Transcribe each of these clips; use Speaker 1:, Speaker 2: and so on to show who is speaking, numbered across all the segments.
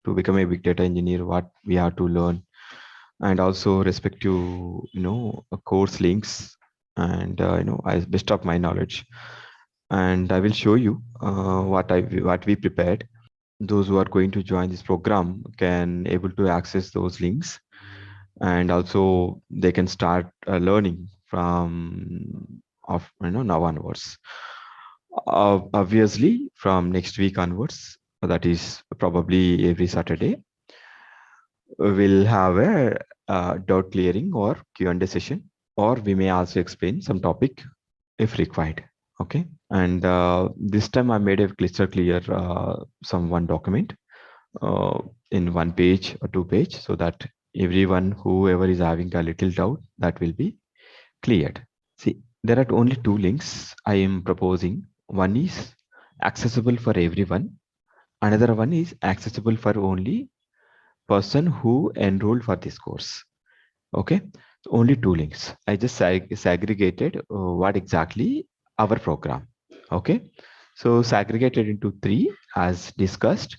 Speaker 1: to become a big data engineer, what we have to learn, and also respective, course links, and as best of my knowledge. And I will show you what we prepared. Those who are going to join this program can able to access those links, and also they can start learning from of now onwards. Obviously, from next week onwards, that is probably every Saturday, we'll have a doubt clearing or Q&A session, or we may also explain some topic if required. Okay. And this time I made a crystal clear some one document in 1 page or 2 page, so that everyone, whoever is having a little doubt, that will be cleared. See, there are only two links I am proposing. One is accessible for everyone. Another one is accessible for only person who enrolled for this course. Okay, so only two links. I just segregated what exactly our program. Okay, so segregated into three as discussed.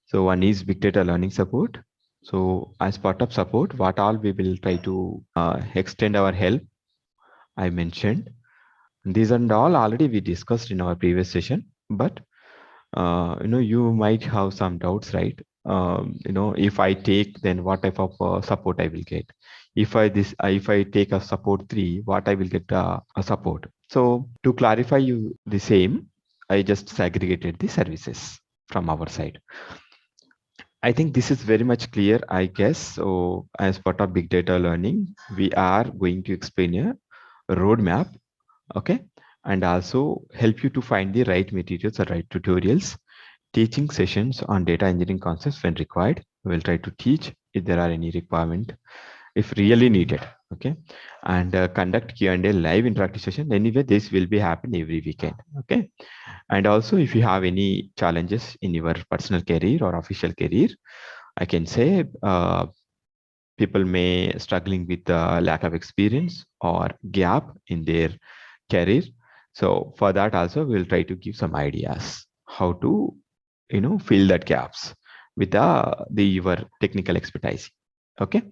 Speaker 1: So one is big data learning support. So as part of support, what all we will try to extend our help, I mentioned. These and all already we discussed in our previous session, but you might have some doubts, right? If I take, then what type of support I will get? If I take a support 3, what I will get a support? So to clarify you the same, I just segregated the services from our side. I think this is very much clear, I guess. So as part of big data learning, we are going to explain a roadmap, okay, and also help you to find the right materials or right tutorials, teaching sessions on data engineering concepts when required. We'll try to teach if there are any requirement, if really needed. Okay, and conduct Q&A live interactive session. Anyway, this will be happen every weekend. Okay, and also if you have any challenges in your personal career or official career, I can say people may struggling with lack of experience or gap in their career. So for that also, we'll try to give some ideas how to fill that gaps with the your technical expertise. Okay,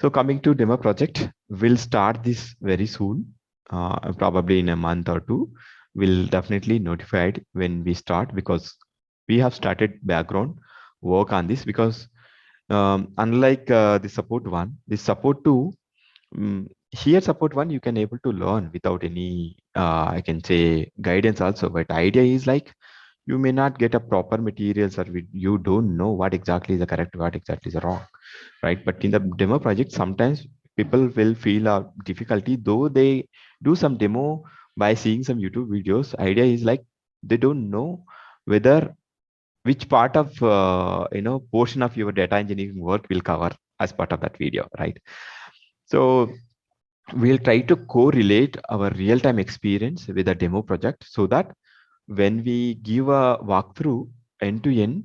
Speaker 1: so coming to demo project, we'll start this very soon, probably in a month or two. We'll definitely notify it when we start, because we have started background work on this. Because unlike the support one, the support two, here support one you can able to learn without any I can say guidance also. But idea is like, you may not get a proper materials, or you don't know what exactly is the correct, what exactly is the wrong, right? But in the demo project, sometimes people will feel a difficulty, though they do some demo by seeing some YouTube videos. Idea is like, they don't know whether which part of portion of your data engineering work will cover as part of that video, right? So we'll try to correlate our real-time experience with a demo project, so that when we give a walkthrough end to end,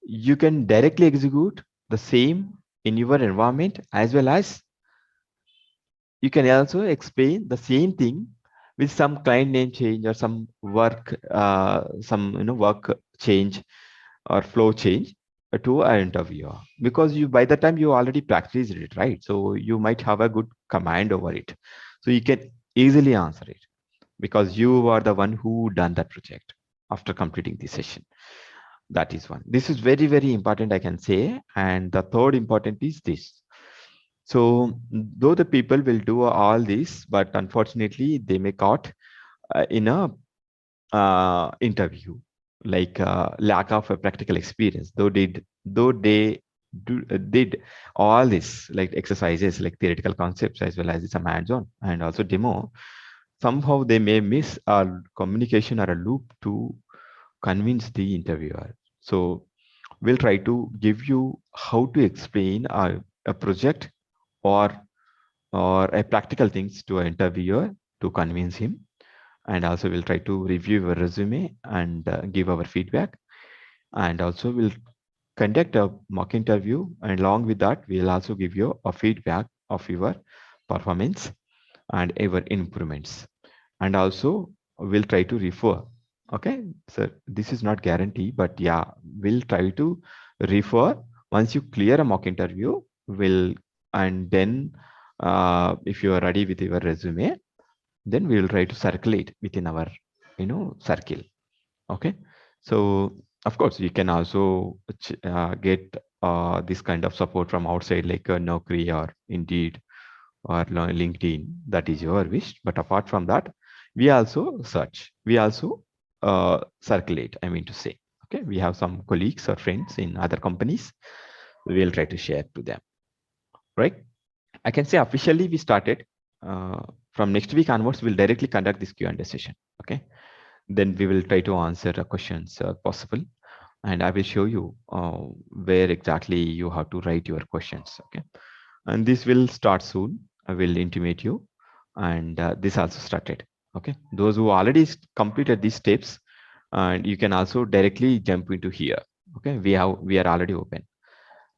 Speaker 1: you can directly execute the same in your environment, as well as you can also explain the same thing with some client name change or some work, work change or flow change to an interviewer, because you, by the time you already practiced it, right? So you might have a good command over it, so you can easily answer it, because you are the one who done that project after completing the session. That is one. This is very, very important, I can say. And the third important is this. So though the people will do all this, but unfortunately they may caught in a interview, like lack of a practical experience, though they did all this like exercises, like theoretical concepts, as well as some hands-on and also demo. Somehow they may miss a communication or a loop to convince the interviewer. So we'll try to give you how to explain a project or a practical things to an interviewer to convince him. And also we'll try to review your resume and give our feedback. And also we'll conduct a mock interview, and along with that we'll also give you a feedback of your performance and our improvements. And also we'll try to refer Okay, so this is not guarantee, but yeah, we'll try to refer once you clear a mock interview. Will and then if you are ready with your resume, then we will try to circulate within our circle. Okay, so of course you can also get this kind of support from outside like Naukri or Indeed or LinkedIn. That is your wish, but apart from that, we also search, we also circulate, I mean to say. Okay, we have some colleagues or friends in other companies, we'll try to share to them, right? I can say officially we started from next week onwards, we'll directly conduct this Q&A session. Okay, then we will try to answer the questions possible, and I will show you where exactly you have to write your questions. Okay, and this will start soon. I will intimate you, and this also started. Okay, those who already completed these steps, and you can also directly jump into here. Okay, we are already open.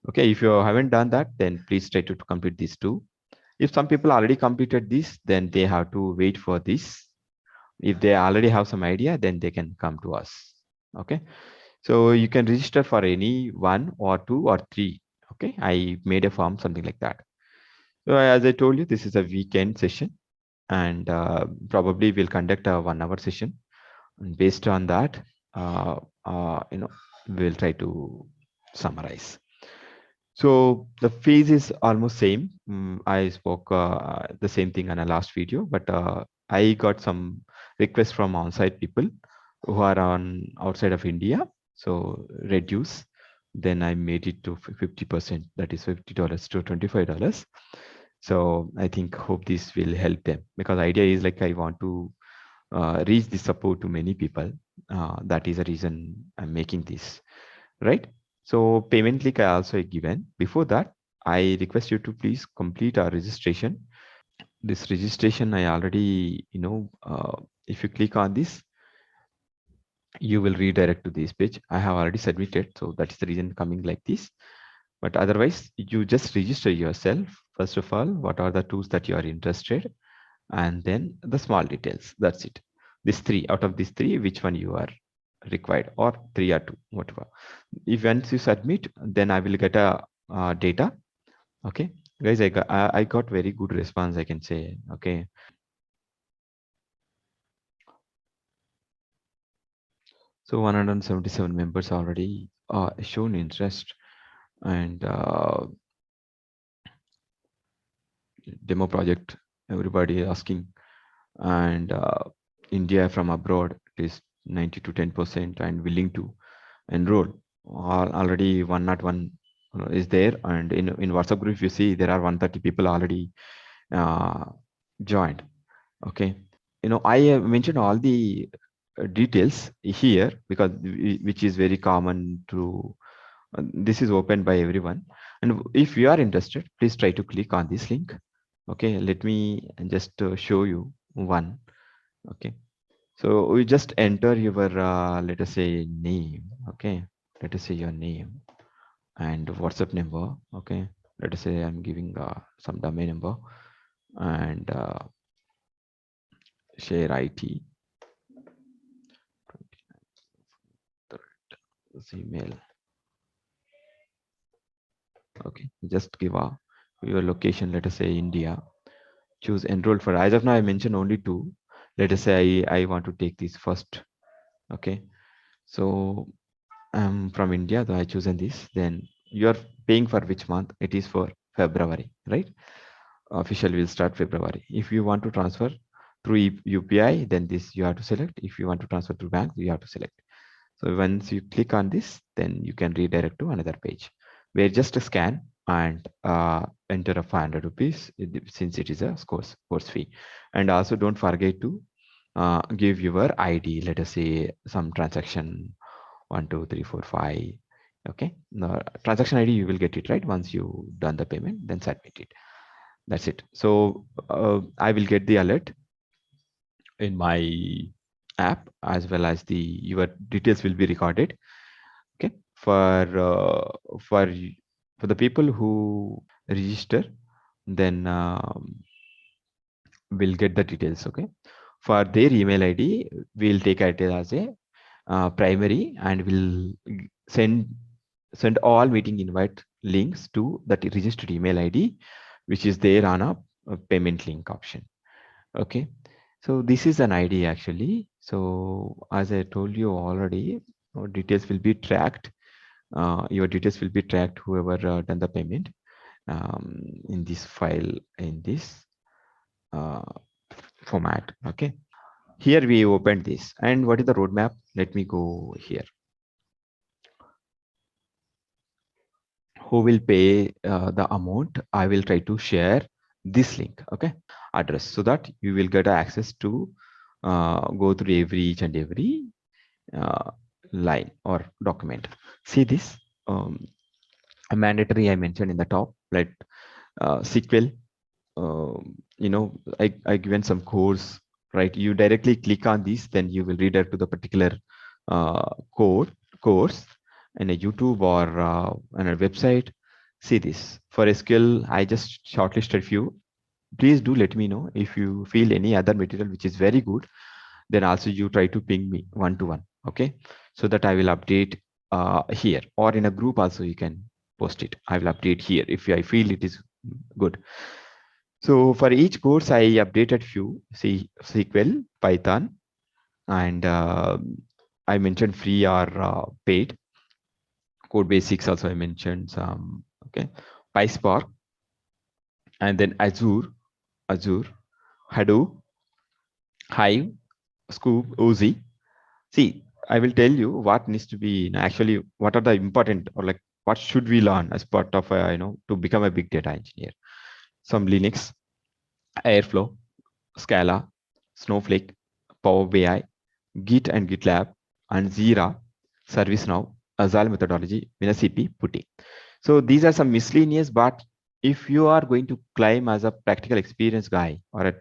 Speaker 1: Okay, if you haven't done that, then please try to complete these two. If some people already completed this, then they have to wait for this. If they already have some idea, then they can come to us. Okay, so you can register for any one or two or three. Okay, I made a form, something like that. So as I told you, this is a weekend session, and probably we'll conduct a 1 hour session. And based on that, uh, we'll try to summarize. So the phase is almost same. I spoke the same thing in a last video, but I got some requests from on-site people who are on outside of India. So reduce. Then I made it to 50%. That is $50 to $25. So I think hope this will help them, because idea is like I want to reach the support to many people. That is the reason I'm making this, right? So payment link I also given. Before that, I request you to please complete our registration. This registration I already, if you click on this, you will redirect to this page. I have already submitted, so that is the reason coming like this. But otherwise, you just register yourself. First of all, what are the tools that you are interested, and then the small details. That's it. These three, out of these three, which one you are required, or three or two, whatever. If once you submit, then I will get a data. Okay, guys, I got very good response, I can say. Okay, so 177 members already shown interest, and demo project, everybody asking, and India from abroad is 90 to 10% and willing to enroll. Already 101 is there, and in WhatsApp group you see there are 130 people already joined. Okay, I have mentioned all the details here because which is very common to this is open by everyone, and if you are interested, please try to click on this link. Okay, let me just show you one. Okay, so we just enter your let us say name. Okay, let us say your name and WhatsApp number. Okay, let us say I'm giving some domain number, and share IT, email. Okay, just give your location. Let us say India. Choose enroll for. As of now, I mentioned only two. Let us say I want to take this first. Okay, so I'm from India, so I chosen this. Then you are paying for which month? It is for February, right? Official will start February. If you want to transfer through UPI, then this you have to select. If you want to transfer through bank, you have to select. So once you click on this, then you can redirect to another page where just a scan and enter a 500 rupees since it is a course fee. And also don't forget to give your ID. Let us say some transaction 12345. Okay, the transaction ID you will get it right once you done the payment, then submit it. That's it. So I will get the alert in my app, as well as your details will be recorded. Okay, for the people who register, then will get the details. Okay, for their email ID, we'll take it as a primary, and will send all meeting invite links to that registered email ID, which is there on a payment link option. Okay, so this is an idea actually. So as I told you already, details will be tracked. Your details will be tracked, whoever done the payment, in this file, in this uh, format. Okay, here we opened this, and what is the roadmap? Let me go here. Who will pay the amount? I will try to share this link, okay, address, so that you will get access to go through each and every uh, line or document. See this, a mandatory I mentioned in the top, like SQL. I given some course, right? You directly click on this, then you will redirect to the particular code course in a YouTube or on a website. See this, for SQL, I just shortlisted few. Please do let me know if you feel any other material which is very good. Then also you try to ping me one to one, okay? So that I will update here, or in a group also you can post it. I will update here if I feel it is good. So for each course, I updated few, see SQL, Python, and I mentioned free or paid. Code basics also I mentioned some, okay. PySpark, and then Azure, Hadoop, Hive, Scoop, OZ. See, I will tell you what needs to be actually, what are the important, or like what should we learn as part of to become a big data engineer. Some Linux, Airflow, Scala, Snowflake, Power BI, Git and GitLab, and Jira, ServiceNow, Agile methodology, WinCP, Putty. So these are some miscellaneous, but if you are going to climb as a practical experience guy, or a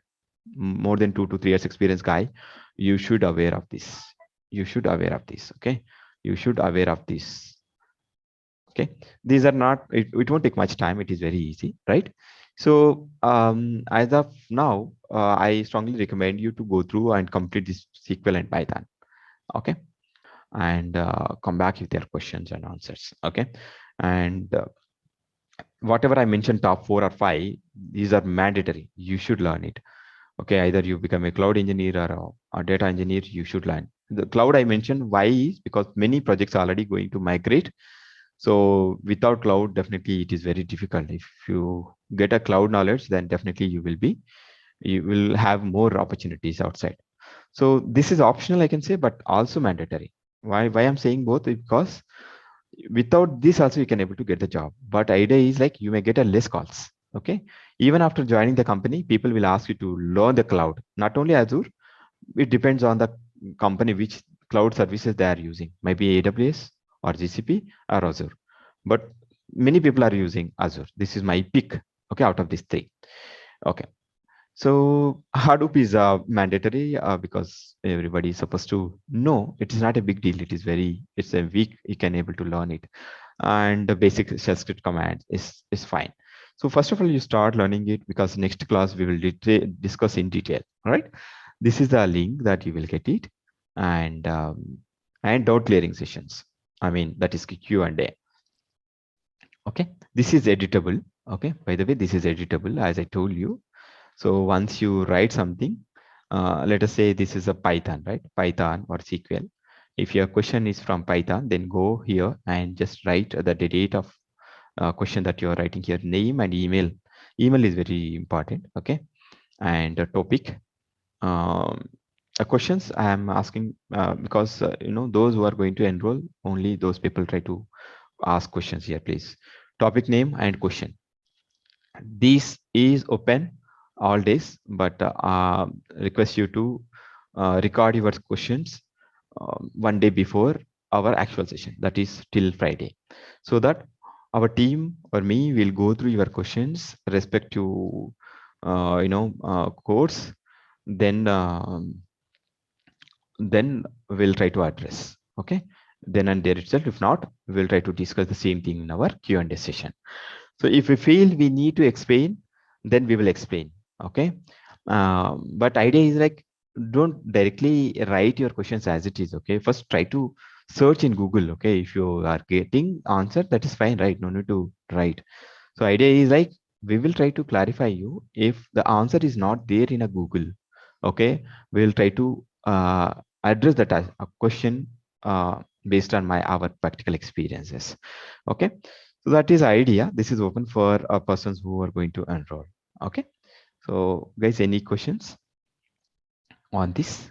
Speaker 1: more than 2 to 3 years experience guy, you should aware of this. You should aware of this. Okay, you should aware of this. Okay, these are not. It won't take much time. It is very easy, right? So as of now, I strongly recommend you to go through and complete this SQL and Python. Okay, and come back with their questions and answers. Okay, and whatever I mentioned, top 4 or 5, these are mandatory. You should learn it. Okay, either you become a cloud engineer or a data engineer, you should learn. The cloud I mentioned, why is because many projects are already going to migrate. So without cloud, definitely it is very difficult. If you get a cloud knowledge, then definitely you will have more opportunities outside. So this is optional, I can say, but also mandatory. Why I'm saying both is because without this also you can able to get the job. But idea is like you may get a less calls. Okay. Even after joining the company, people will ask you to learn the cloud, not only Azure. It depends on the company, which cloud services they are using. Maybe AWS or GCP or Azure. But many people are using Azure. This is my pick. Okay. Out of these 3. Okay. So Hadoop is mandatory because everybody is supposed to know. It is not a big deal. It's a week you can able to learn it, and the basic shell script command is fine. So first of all, you start learning it, because next class we will discuss in detail. All right. This is the link that you will get it, and doubt clearing sessions. I mean, that is Q&A. Okay. This is editable. Okay. By the way, this is editable, as I told you. So once you write something, let us say this is a Python, right? Python or SQL. If your question is from Python, then go here and just write the date of question that you are writing here, name and email. Email is very important, okay? And a topic. Questions I am asking because those who are going to enroll, only those people try to ask questions here, please. Topic name and question. This is open all days, but request you to record your questions one day before our actual session, that is till Friday, so that our team or me will go through your questions respect to course. Then we'll try to address. Okay, then and there itself. If not, we'll try to discuss the same thing in our Q&A session. So if we feel we need to explain, then we will explain. Okay. But idea is like don't directly write your questions as it is. Okay, first try to search in Google. Okay, if you are getting answer, that is fine, right? No need to write. So idea is like we will try to clarify you if the answer is not there in a Google. Okay, we will try to address that as a question based on our practical experiences. Okay, so that is idea. This is open for persons who are going to enroll. Okay, so guys, any questions on this?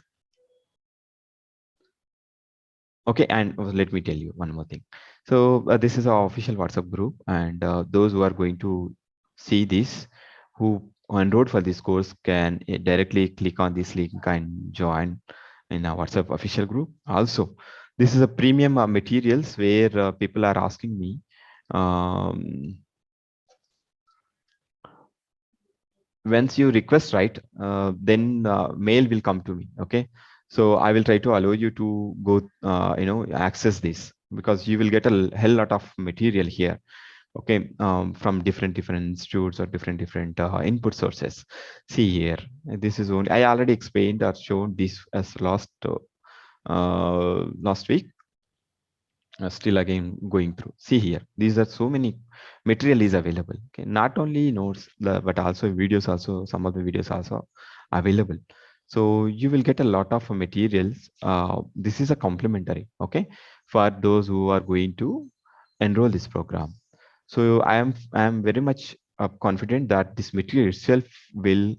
Speaker 1: Okay, and let me tell you one more thing. So this is our official WhatsApp group, and those who are going to see this, who enrolled for this course, can directly click on this link and join in our WhatsApp official group. Also, this is a premium materials where people are asking me. Um, Once you request, right, then mail will come to me. Okay, so I will try to allow you to go access this, because you will get a hell lot of material here. Okay, from different institutes or different input sources. See here, this is only I already explained or shown this as last week. Still again going through. See here, these are so many material is available. Okay, not only notes but also videos, also some of the videos also available. So you will get a lot of materials. This is a complimentary, okay, for those who are going to enroll this program. So I am very much confident that this material itself will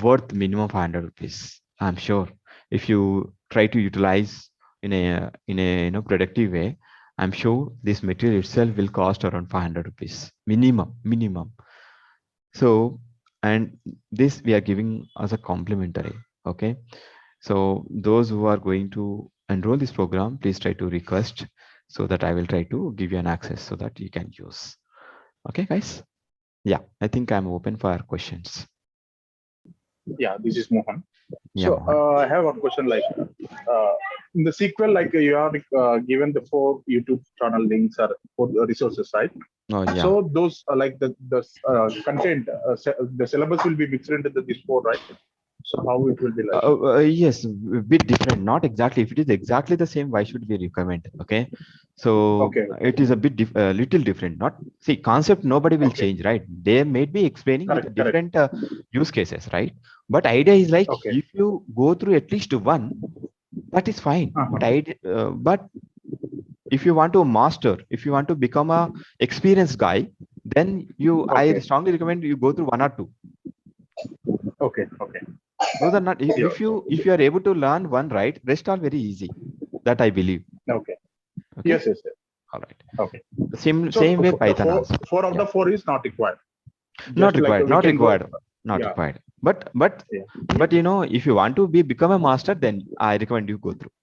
Speaker 1: worth minimum 500 rupees. I'm sure if you try to utilize in a productive way, I'm sure this material itself will cost around 500 rupees minimum. So, and this we are giving as a complimentary. Okay, so those who are going to enroll this program, please try to request so that I will try to give you an access so that you can use. Okay, guys. Yeah, I think I'm open for questions.
Speaker 2: Yeah, this is Mohan.
Speaker 1: Yeah,
Speaker 2: So
Speaker 1: Mohan.
Speaker 2: I have one question. Like in the sequel, like you are given the 4 YouTube channel links or 4 resources, right?
Speaker 1: Oh, yeah.
Speaker 2: So those like the content, the syllabus will be mixed into these 4, right? So how it will be like?
Speaker 1: Yes, a bit different. Not exactly. If it is exactly the same, why should we recommend? Okay, so
Speaker 2: Okay.
Speaker 1: it is a bit little different. Not see concept. Nobody will
Speaker 2: Okay.
Speaker 1: change, right? They may be explaining with
Speaker 2: Correct. Correct.
Speaker 1: different use cases, right? But idea is like
Speaker 2: Okay.
Speaker 1: if you go through at least one, that is fine. But if you want to master, if you want to become a experienced guy, then I
Speaker 2: Okay.
Speaker 1: strongly recommend you go through one or two.
Speaker 2: Okay. Okay.
Speaker 1: Those are not.
Speaker 2: Sure.
Speaker 1: If you are able to learn one, right, rest are very easy. That I believe.
Speaker 2: Okay.
Speaker 1: Okay.
Speaker 2: Yes. Yes. Yes.
Speaker 1: All right.
Speaker 2: Okay.
Speaker 1: Same way
Speaker 2: The
Speaker 1: Python also.
Speaker 2: four of
Speaker 1: Yeah.
Speaker 2: the 4 is not required.
Speaker 1: Not
Speaker 2: Just like
Speaker 1: required.
Speaker 2: we
Speaker 1: Not
Speaker 2: can go.
Speaker 1: required. Not
Speaker 2: Yeah.
Speaker 1: required. But
Speaker 2: Yeah.
Speaker 1: if you want to become a master, then I recommend you go through.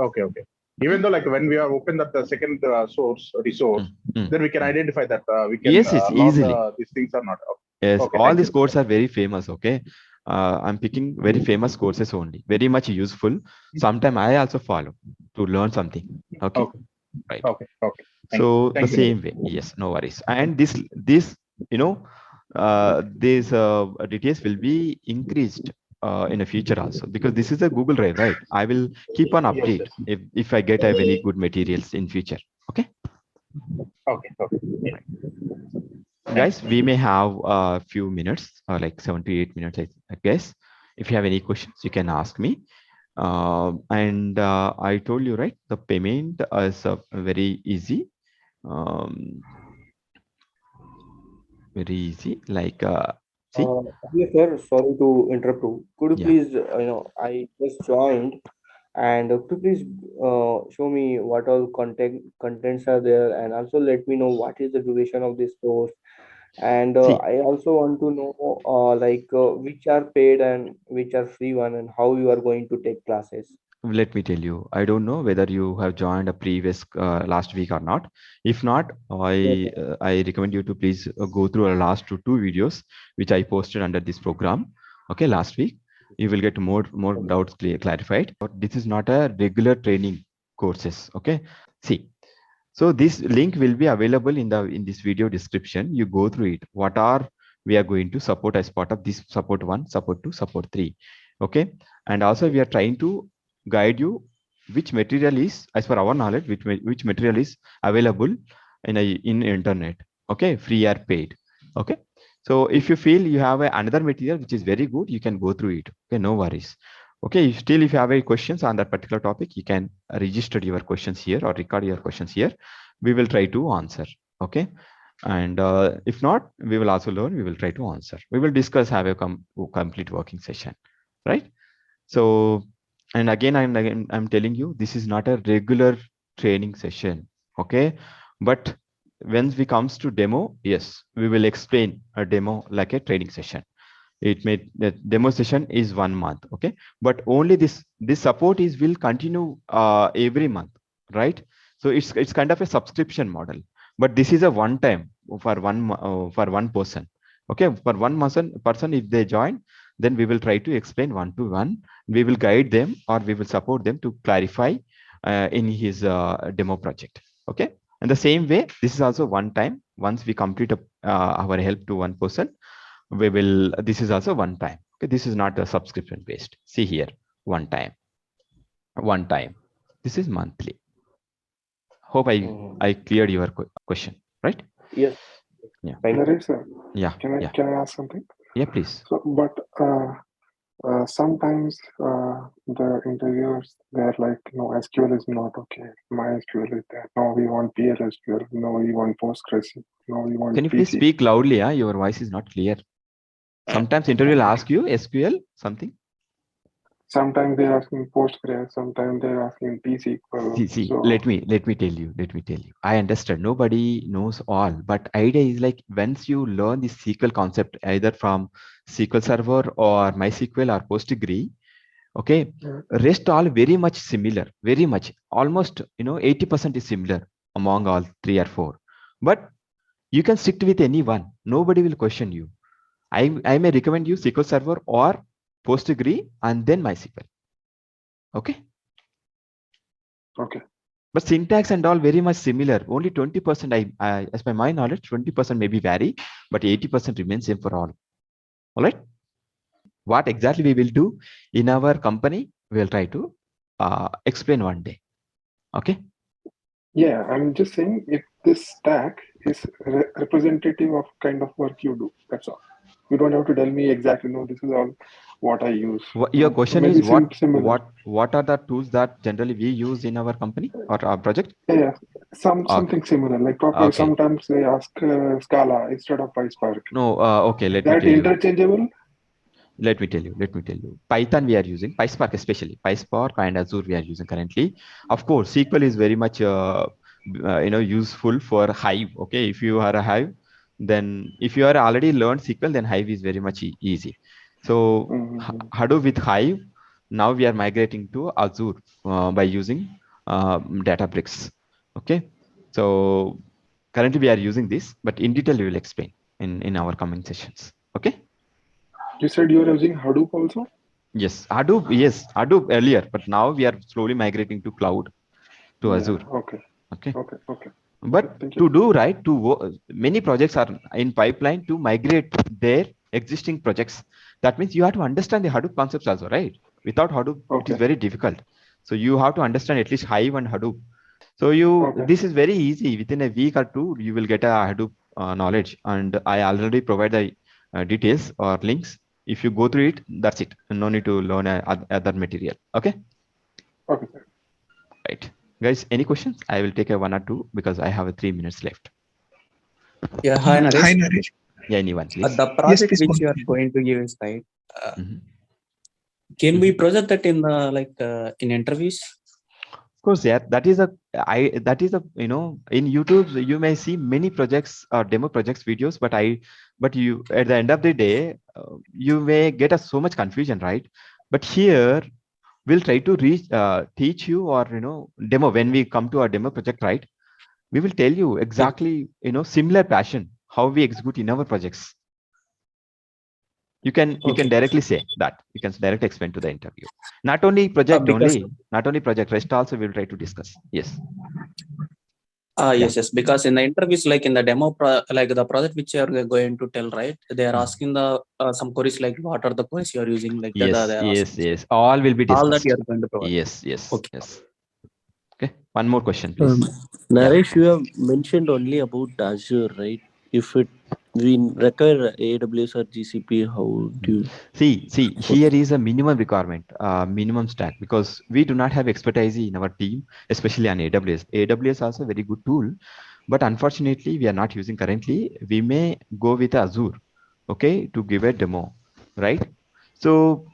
Speaker 2: Okay. Okay. Even though like when we are open that the second resource, then we can identify that we can
Speaker 1: Yes, it's
Speaker 2: learn
Speaker 1: easily.
Speaker 2: these things are not.
Speaker 1: Yes,
Speaker 2: Okay.
Speaker 1: all
Speaker 2: Thank
Speaker 1: these
Speaker 2: you.
Speaker 1: courses are very famous. Okay, I'm picking very famous courses only. Very much useful. Sometime I also follow to learn something. Okay,
Speaker 2: Okay.
Speaker 1: right.
Speaker 2: Okay. Okay.
Speaker 1: So the
Speaker 2: Thank you.
Speaker 1: same way. Yes, no worries. And this these details will be increased in the future also, because this is a Google Drive, right? I will keep on
Speaker 2: Yes.
Speaker 1: update
Speaker 2: Yes.
Speaker 1: if I get a very good materials in future. Okay,
Speaker 2: Okay. Okay. Yeah.
Speaker 1: right.
Speaker 2: Thank
Speaker 1: Guys, we
Speaker 2: you.
Speaker 1: may have a few minutes, like 7 to 8 minutes, I guess. If you have any questions, you can ask me. And I told you, right, the payment is very easy. Um, very easy. Like, see,
Speaker 3: Yes, sir. Sorry to interrupt you. Could you
Speaker 1: yeah.
Speaker 3: please, I just joined, and could you please show me what all contents are there, and also let me know what is the duration of this course, and
Speaker 1: See,
Speaker 3: I also want to know which are paid and which are free one, and how you are going to take classes.
Speaker 1: let me tell you, I don't know whether you have joined a previous last week or not. If not,
Speaker 3: Yes,
Speaker 1: I recommend you to please go through our last two videos which I posted under this program. Okay, last week you will get more
Speaker 3: sir.
Speaker 1: doubts clarified. But this is not a regular training courses. Okay, see. So this link will be available in this video description. You go through it. What are we are going to support as part of this support 1, support 2, support 3. Okay, and also we are trying to guide you which material is, as per our knowledge, which material is available in internet. Okay, free or paid. Okay, so if you feel you have another material which is very good, you can go through it. Okay, no worries. Okay, still if you have any questions on that particular topic, you can register your questions here or record your questions here. We will try to answer. Okay, and if not, we will also learn, we will try to answer, we will discuss, have a complete working session, right? So, and again I'm telling you, this is not a regular training session. Okay, but when we comes to demo, yes, we will explain a demo like a training session. It may, the demo session is 1 month. Okay, but only this support is will continue every month, right? So it's kind of a subscription model, but this is a one time for for one person. Okay, for one person if they join, then we will try to explain one to one. We will guide them or we will support them to clarify in his demo project. Okay, and the same way, this is also one time. Once we complete our help to one person, we will, this is also one time. Okay, this is not a subscription based. See here, one time, this is monthly. Hope I cleared your question, right?
Speaker 3: Yes.
Speaker 1: Yeah.
Speaker 3: Thank you.
Speaker 4: Naresh, sir,
Speaker 1: Yeah.
Speaker 4: can I ask something?
Speaker 1: Yeah, please.
Speaker 4: So, but sometimes the interviewers, they're like, no, SQL is not okay. MySQL is there. No, we want PLSQL. No, we want Postgres. No, we want
Speaker 1: Can you please
Speaker 4: PC.
Speaker 1: speak loudly? Your voice is not clear. Sometimes interview will ask you SQL something.
Speaker 4: Sometimes they're asking Postgres. Sometimes they're asking T-SQL.
Speaker 1: See,
Speaker 4: So,
Speaker 1: let me tell you. I understand. Nobody knows all, but idea is like once you learn the SQL concept either from SQL Server or MySQL or PostgreSQL, okay, rest all very much similar, very much, almost 80% is similar among all three or four. But you can stick with any one. Nobody will question you. I may recommend you SQL Server or PostgreSQL and then MySQL. Okay.
Speaker 4: okay.
Speaker 1: But syntax and all very much similar. Only 20%, as by my knowledge, 20% maybe vary, but 80% remains same for all. All right. What exactly we will do in our company, we'll try to explain one day. Okay.
Speaker 4: Yeah, I'm just saying if this stack is representative of kind of work you do. That's all. You don't have to tell me exactly. No, this is all what I use.
Speaker 1: Your question
Speaker 4: maybe
Speaker 1: is
Speaker 4: similar.
Speaker 1: what are the tools that generally we use in our company or our project?
Speaker 4: Yeah, something similar. Like probably
Speaker 1: Okay.
Speaker 4: sometimes they ask Scala instead of PySpark.
Speaker 1: No, okay. Let me
Speaker 4: That
Speaker 1: tell you.
Speaker 4: interchangeable?
Speaker 1: Let me tell you. Python we are using, PySpark especially. PySpark and Azure we are using currently. Of course, SQL is very much useful for Hive. Okay, if you are a Hive, then if you are already learned SQL, then Hive is very much easy. So Hadoop with Hive. Now we are migrating to Azure by using Databricks. Okay, so currently we are using this, but in detail we will explain in our coming sessions. Okay.
Speaker 4: You said you are using Hadoop also?
Speaker 1: Yes, Hadoop earlier, but now we are slowly migrating to cloud, to Azure.
Speaker 4: Okay.
Speaker 1: Okay.
Speaker 4: Okay.
Speaker 1: But
Speaker 4: Thank
Speaker 1: to
Speaker 4: you.
Speaker 1: do right, many projects are in pipeline to migrate their existing projects. That means you have to understand the Hadoop concepts also, right? Without Hadoop, it is very difficult. So you have to understand at least Hive and Hadoop. So this is very easy. Within a week or two, you will get a Hadoop knowledge, and I already provide the details or links. If you go through it, that's it. No need to learn other material. Okay.
Speaker 4: Okay.
Speaker 1: Right, guys. Any questions? I will take a 1 or 2 because I have 3 minutes left.
Speaker 5: Yeah, hi Naresh.
Speaker 1: Yeah, anyone, please.
Speaker 5: The project which you are going to give is right. Can we project that in in interviews?
Speaker 1: Of course, yeah. That is a in YouTube you may see many projects or demo projects videos, but you at the end of the day you may get so much confusion, right? But here we'll try to teach you or demo when we come to our demo project, right? We will tell you exactly similar passion how we execute in our projects. You can directly say that. You can directly explain to the interview. Not only project rest also we'll try to discuss. Yes.
Speaker 5: Yes, yes. Because in the interviews, like in the demo, like the project which you are going to tell, right? They are asking the some queries like what are the queries you are using, like that.
Speaker 1: Yes,
Speaker 5: They are
Speaker 1: yes,
Speaker 5: asking.
Speaker 1: yes. All will be
Speaker 5: All that you
Speaker 1: discussed.
Speaker 5: are going to provide.
Speaker 1: Yes, yes,
Speaker 5: Okay.
Speaker 1: yes. Okay. One more question,
Speaker 6: Um,
Speaker 1: please. Yeah.
Speaker 6: Naresh, you have mentioned only about Azure, right? If it we require AWS or GCP, how do you?
Speaker 1: See, here is a minimum requirement, minimum stack, because we do not have expertise in our team, especially on AWS. AWS is also a very good tool, but unfortunately, we are not using currently. We may go with Azure, okay, to give a demo, right? So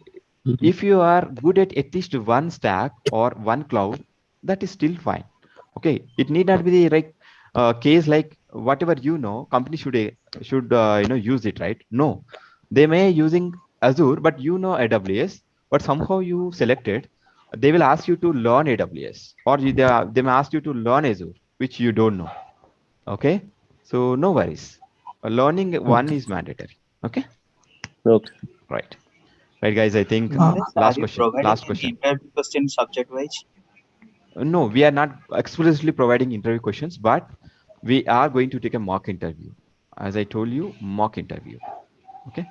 Speaker 6: Mhm.
Speaker 1: if you are good at least one stack or one cloud, that is still fine. Okay, it need not be the right case like whatever company should use it, right? No, they may using Azure, but AWS, but somehow you selected. They will ask you to learn AWS, or they may ask you to learn Azure, which you don't know. Okay, so no worries. Learning one
Speaker 6: Okay.
Speaker 1: is mandatory. Okay,
Speaker 6: Okay.
Speaker 1: right. Right, guys. I think
Speaker 7: Naresh, are
Speaker 1: last
Speaker 7: you
Speaker 1: question.
Speaker 7: providing
Speaker 1: Last
Speaker 7: any
Speaker 1: question.
Speaker 7: interview question subject wise?
Speaker 1: No, we are not explicitly providing interview questions, but we are going to take a mock interview. As I told you, mock interview. Okay.